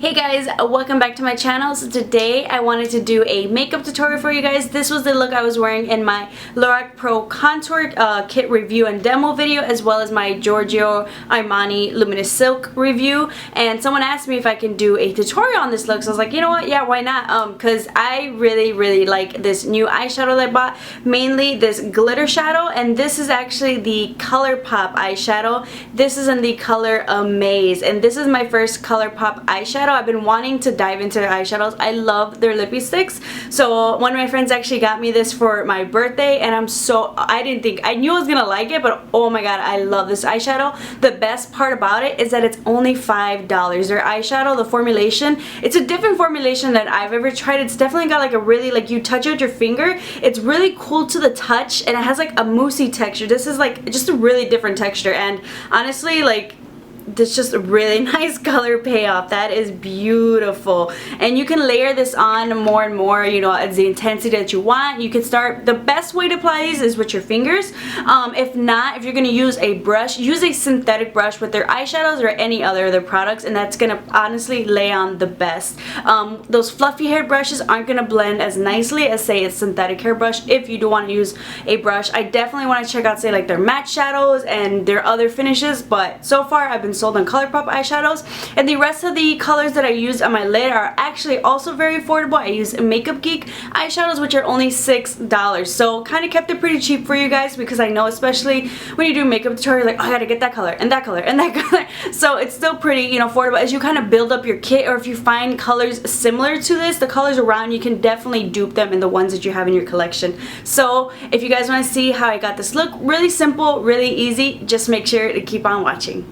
Hey guys, welcome back to my channel. So today I wanted to do a makeup tutorial for you guys. This was the look I was wearing in my Lorac Pro Contour Kit review and demo video, as well as my Giorgio Armani Luminous Silk review. And someone asked me if I can do a tutorial on this look, so I was like, you know what, yeah, why not? Because I really like this new eyeshadow that I bought, mainly this glitter shadow, and this is actually the ColourPop eyeshadow. This is in the color Amaze, and this is my first ColourPop eyeshadow. I've been wanting to dive into their eyeshadows. I love their lippy sticks. So one of my friends actually got me this for my birthday, and I knew I was gonna like it, but oh my god, I love this eyeshadow. The best part about it is that it's only $5. Their eyeshadow, the formulation, it's a different formulation than I've ever tried. It's definitely got like a really, like, you touch it with your finger, it's really cool to the touch, and it has like a moussey texture. This is like just a really different texture, and honestly, like, it's just a really nice color payoff. That is beautiful, and you can layer this on more and more, you know, as the intensity that you want. You can start, the best way to apply these is with your fingers. If not, if you're going to use a brush, use a synthetic brush with their eyeshadows or any other of their products, and that's going to honestly lay on the best. Those fluffy hair brushes aren't going to blend as nicely as, say, a synthetic hair brush. If you do want to use a brush, I definitely want to check out, say, like their matte shadows and their other finishes, but so far I've been sold on ColourPop eyeshadows, and the rest of the colors that I use on my lid are actually also very affordable. I use Makeup Geek eyeshadows, which are only $6, so kind of kept it pretty cheap for you guys, because I know especially when you do makeup tutorial, like, oh, I gotta get that color and that color and that color, so it's still pretty, you know, affordable as you kind of build up your kit. Or if you find colors similar to this, the colors around, you can definitely dupe them in the ones that you have in your collection. So if you guys want to see how I got this look, really simple, really easy, just make sure to keep on watching.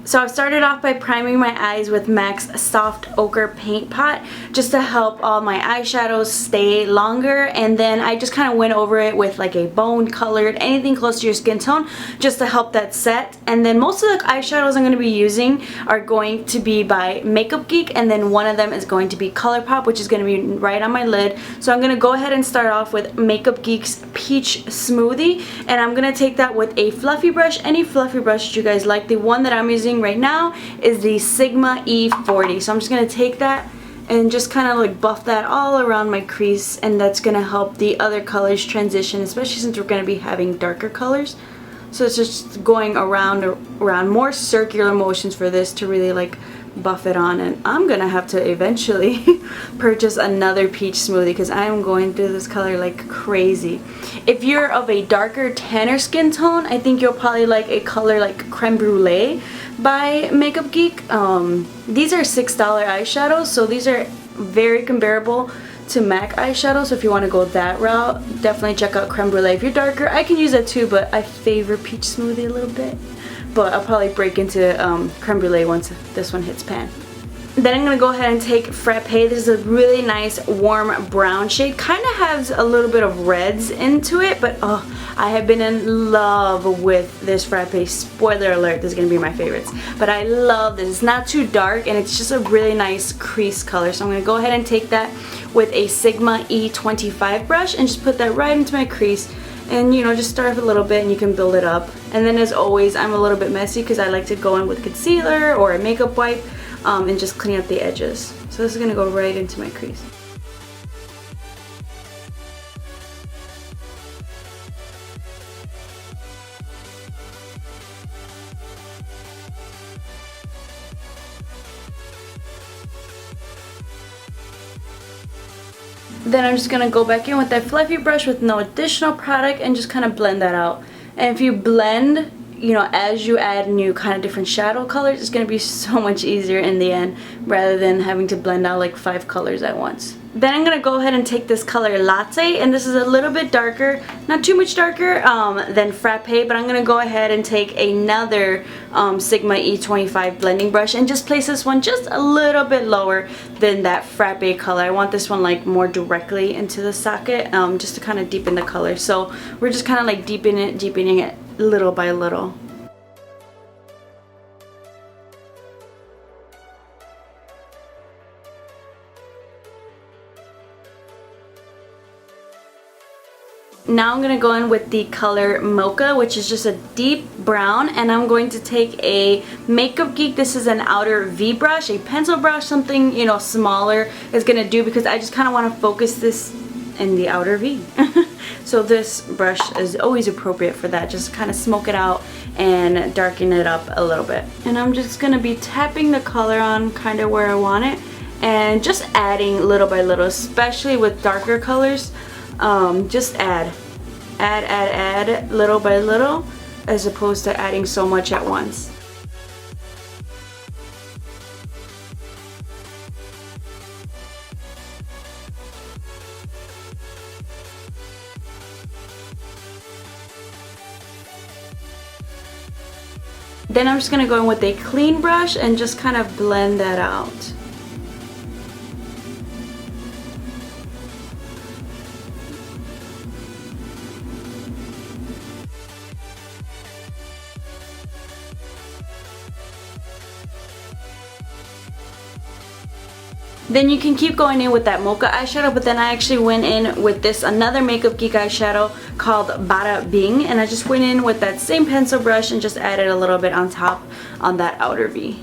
So I've started off by priming my eyes with MAC's Soft Ochre Paint Pot, just to help all my eyeshadows stay longer, and then I just kind of went over it with like a bone colored, anything close to your skin tone, just to help that set. And then most of the eyeshadows I'm going to be using are going to be by Makeup Geek, and then one of them is going to be ColourPop, which is going to be right on my lid. So I'm going to go ahead and start off with Makeup Geek's Peach Smoothie, and I'm going to take that with a fluffy brush, any fluffy brush that you guys like. The one that I'm using right now is the Sigma E40, so I'm just going to take that and just kind of like buff that all around my crease, and that's going to help the other colors transition, especially since we're going to be having darker colors. So it's just going around more circular motions for this to really like buff it on. And I'm gonna have to eventually purchase another peach smoothie, because I am going through this color like crazy. If you're of a darker tanner skin tone, I think you'll probably like a color like Creme Brulee by Makeup Geek. These are $6 eyeshadows, so these are very comparable to MAC eyeshadow. So if you want to go that route, definitely check out Creme Brulee. If you're darker, I can use that too, but I favor peach smoothie a little bit. But I'll probably break into Creme Brulee once this one hits pan. Then I'm going to go ahead and take Frappe. This is a really nice warm brown shade. Kind of has a little bit of reds into it, but oh, I have been in love with this Frappe. Spoiler alert, this is going to be my favorites. But I love this. It's not too dark, and it's just a really nice crease color. So I'm going to go ahead and take that with a Sigma E25 brush and just put that right into my crease. And, you know, just start with a little bit and you can build it up. And then, as always, I'm a little bit messy because I like to go in with concealer or a makeup wipe and just clean up the edges. So this is going to go right into my crease. Then I'm just going to go back in with that fluffy brush with no additional product and just kind of blend that out. And if you blend, you know, as you add new kind of different shadow colors, it's going to be so much easier in the end, rather than having to blend out like 5 colors at once. Then I'm going to go ahead and take this color Latte, and this is a little bit darker, not too much darker than Frappe, but I'm going to go ahead and take another Sigma E25 blending brush and just place this one just a little bit lower than that Frappe color. I want this one like more directly into the socket, just to kind of deepen the color. So we're just kind of like deepening it little by little. Now I'm going to go in with the color Mocha, which is just a deep brown, and I'm going to take a Makeup Geek. This is an outer V brush, a pencil brush, something, you know, smaller is going to do, because I just kind of want to focus this in the outer V. So this brush is always appropriate for that. Just kind of smoke it out and darken it up a little bit. And I'm just going to be tapping the color on kind of where I want it, and just adding little by little, especially with darker colors. Just add little by little, as opposed to adding so much at once. Then I'm just going to go in with a clean brush and just kind of blend that out. Then you can keep going in with that Mocha eyeshadow, but then I actually went in with this another Makeup Geek eyeshadow called Bada Bing, and I just went in with that same pencil brush and just added a little bit on top on that outer V.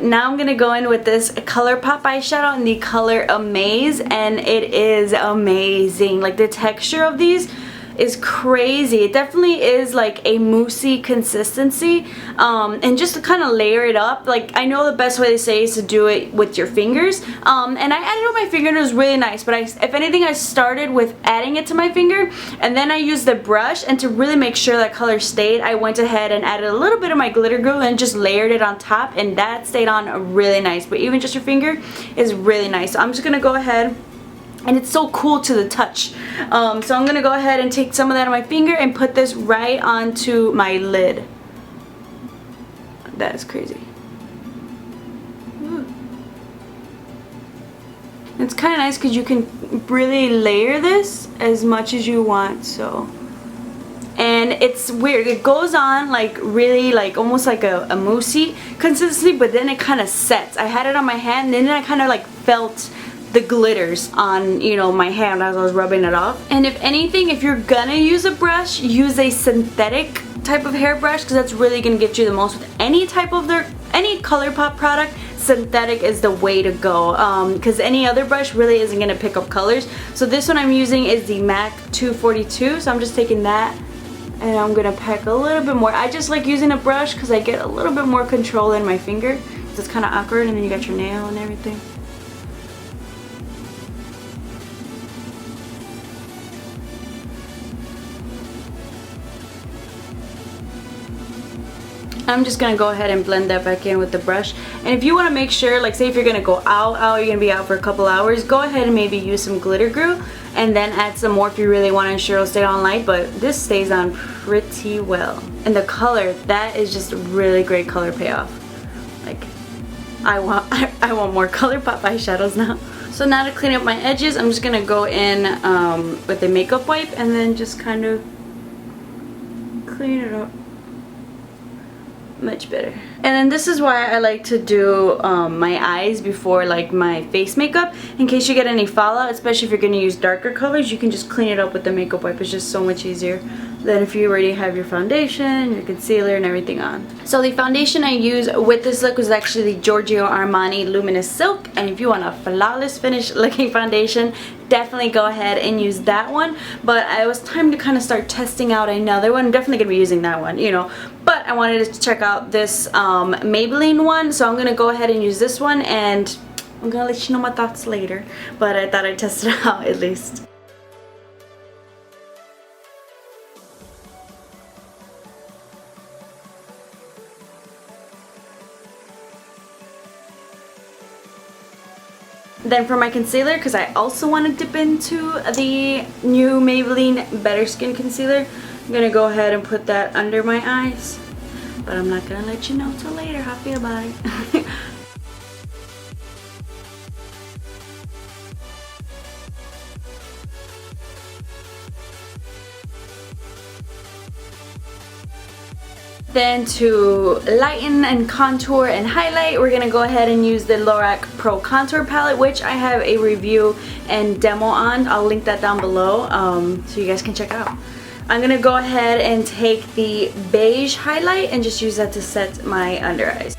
Now I'm going to go in with this ColourPop eyeshadow in the color Amaze, and it is amazing. Like, the texture of these is crazy. It definitely is like a moussey consistency, and just to kind of layer it up, like, I know the best way to say is to do it with your fingers, and I added it with my finger and it was really nice, but if anything, I started with adding it to my finger, and then I used the brush, and to really make sure that color stayed, I went ahead and added a little bit of my glitter glue and just layered it on top, and that stayed on really nice. But even just your finger is really nice. So I'm just gonna go ahead, and it's so cool to the touch. So I'm gonna go ahead and take some of that on my finger and put this right onto my lid. That is crazy. Ooh. It's kind of nice because you can really layer this as much as you want. So, and it's weird. It goes on like really, like almost like a moussey consistency, but then it kind of sets. I had it on my hand, and then I kind of like felt the glitters on, you know, my hand as I was rubbing it off. And if anything, if you're gonna use a brush, use a synthetic type of hairbrush, because that's really gonna get you the most with any type of any ColourPop product. Synthetic is the way to go, because any other brush really isn't gonna pick up colors. So this one I'm using is the Maac 242, so I'm just taking that and I'm gonna pack a little bit more. I just like using a brush because I get a little bit more control in my finger. It's kind of awkward, and then you got your nail and everything. I'm just gonna go ahead and blend that back in with the brush. And if you want to make sure, like, say if you're gonna go out, you're gonna be out for a couple hours, go ahead and maybe use some glitter glue and then add some more if you really want to ensure it'll stay on light. But this stays on pretty well. And the color, that is just a really great color payoff. Like, I want more ColourPop eyeshadows now. So now to clean up my edges, I'm just gonna go in with a makeup wipe and then just kind of clean it up. Much better. And then this is why I like to do my eyes before like my face makeup, in case you get any fallout, especially if you're going to use darker colors. You can just clean it up with the makeup wipe. It's just so much easier than if you already have your foundation, your concealer, and everything on. So the foundation I use with this look was actually the Giorgio Armani Luminous Silk, and if you want a flawless finish looking foundation, definitely go ahead and use that one. But it was time to kind of start testing out another one. I'm definitely going to be using that one, you know, but I wanted to check out this Maybelline one, so I'm going to go ahead and use this one, and I'm going to let you know my thoughts later, but I thought I'd test it out at least. Then for my concealer, because I also want to dip into the new Maybelline Better Skin Concealer, I'm going to go ahead and put that under my eyes. but I'm not gonna let you know till later how I feel about it. Then to lighten and contour and highlight, we're gonna go ahead and use the Lorac Pro Contour Palette, which I have a review and demo on. I'll link that down below so you guys can check it out. I'm gonna go ahead and take the beige highlight and just use that to set my under eyes.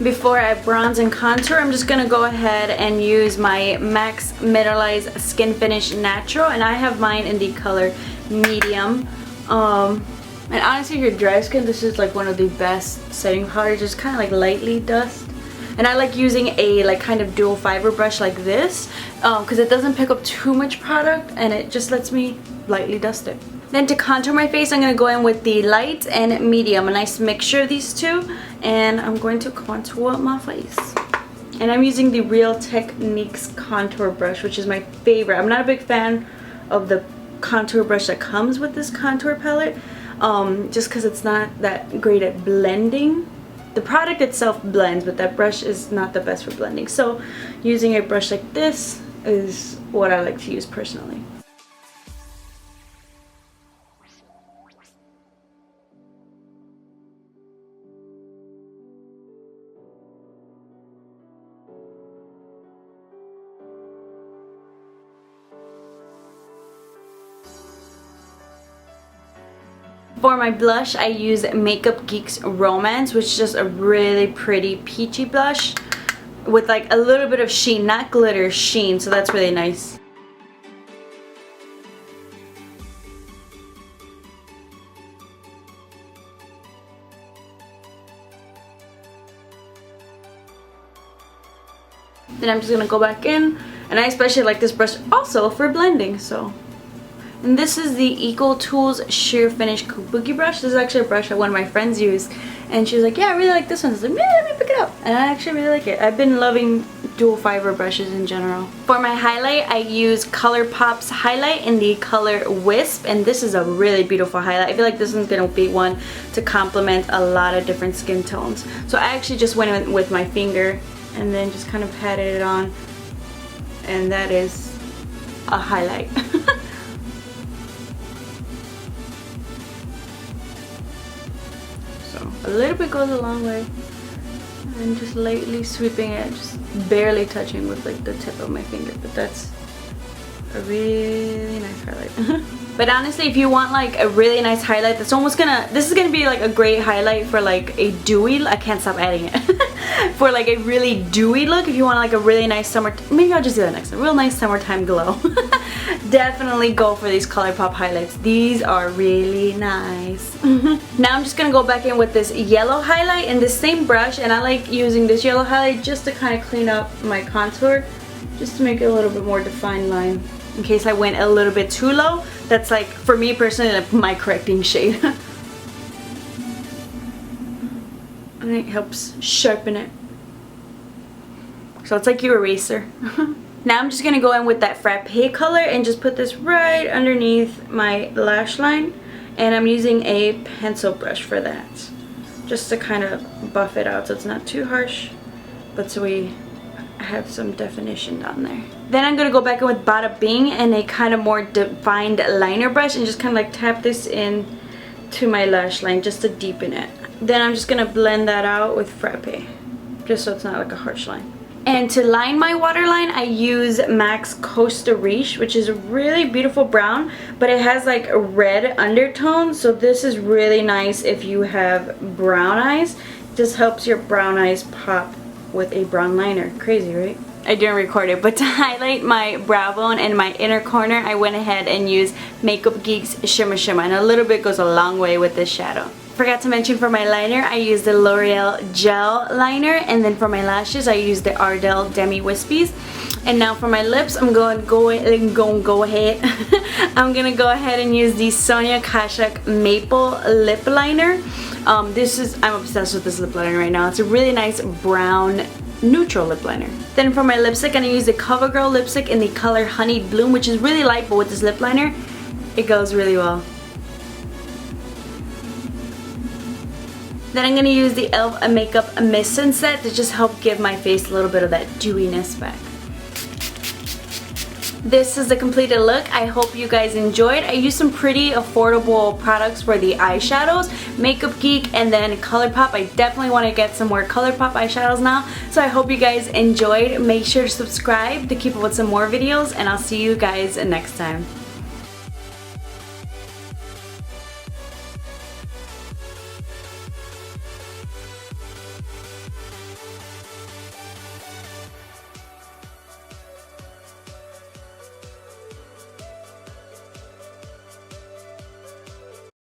Before I bronze and contour, I'm just gonna go ahead and use my MAC's Mineralized Skin Finish Natural, and I have mine in the color medium. And honestly, if you're dry skin, this is like one of the best setting powders. Just kind of like lightly dust. And I like using a like kind of dual fiber brush like this because it doesn't pick up too much product and it just lets me lightly dust it. Then to contour my face, I'm going to go in with the light and medium, a nice mixture of these two, and I'm going to contour my face. And I'm using the Real Techniques contour brush, which is my favorite. I'm not a big fan of the contour brush that comes with this contour palette, just because it's not that great at blending. The product itself blends, but that brush is not the best for blending. So using a brush like this is what I like to use personally. For my blush, I use Makeup Geek's Romance, which is just a really pretty peachy blush with like a little bit of sheen, not glitter, sheen, so that's really nice. Then I'm just gonna go back in, and I especially like this brush also for blending, so. And this is the Eco Tools Sheer Finish Kabuki brush. This is actually a brush that one of my friends used, and she was like, yeah, I really like this one. I was like, yeah, let me pick it up. And I actually really like it. I've been loving dual fiber brushes in general. For my highlight, I use ColourPop's highlight in the color Wisp, and this is a really beautiful highlight. I feel like this one's gonna be one to complement a lot of different skin tones. So I actually just went in with my finger and then just kind of patted it on, and that is a highlight. A little bit goes a long way, and just lightly sweeping it, just barely touching with like the tip of my finger, but that's a really nice highlight. But honestly, if you want like a really nice highlight that's almost gonna, this is gonna be like a great highlight for like a dewy, I can't stop adding it, for like a really dewy look. If you want like a really nice summer, maybe I'll just do that next time, a real nice summertime glow. Definitely go for these ColourPop highlights. These are really nice. Now I'm just gonna go back in with this yellow highlight in this same brush, and I like using this yellow highlight just to kind of clean up my contour, just to make it a little bit more defined line in case I went a little bit too low. That's like, for me personally, like my correcting shade. And it helps sharpen it. So it's like your eraser. Now I'm just going to go in with that Frappe color and just put this right underneath my lash line. And I'm using a pencil brush for that, just to kind of buff it out so it's not too harsh, but so we have some definition down there. Then I'm going to go back in with Bada Bing and a kind of more defined liner brush and just kind of like tap this in to my lash line just to deepen it. Then I'm just going to blend that out with Frappe, just so it's not like a harsh line. And to line my waterline, I use MAC's Costa Riche, which is a really beautiful brown, but it has like a red undertone, so this is really nice if you have brown eyes. It just helps your brown eyes pop with a brown liner. Crazy, right? I didn't record it, but to highlight my brow bone and my inner corner, I went ahead and used Makeup Geek's Shimma Shimma, and a little bit goes a long way with this shadow. Forgot to mention, for my liner, I used the L'Oreal Gel Liner, and then for my lashes, I used the Ardell Demi Wispies. And now for my lips, I'm going to go ahead. I'm gonna go ahead and use the Sonia Kashuk Maple Lip Liner. I'm obsessed with this lip liner right now. It's a really nice brown neutral lip liner. Then for my lipstick, I'm going to use the CoverGirl lipstick in the color Honeyed Bloom, which is really light, but with this lip liner, it goes really well. Then I'm going to use the e.l.f. Makeup Mist and Set to just help give my face a little bit of that dewiness back. This is the completed look. I hope you guys enjoyed. I used some pretty affordable products for the eyeshadows. Makeup Geek and then ColourPop. I definitely want to get some more ColourPop eyeshadows now. So I hope you guys enjoyed. Make sure to subscribe to keep up with some more videos, and I'll see you guys next time.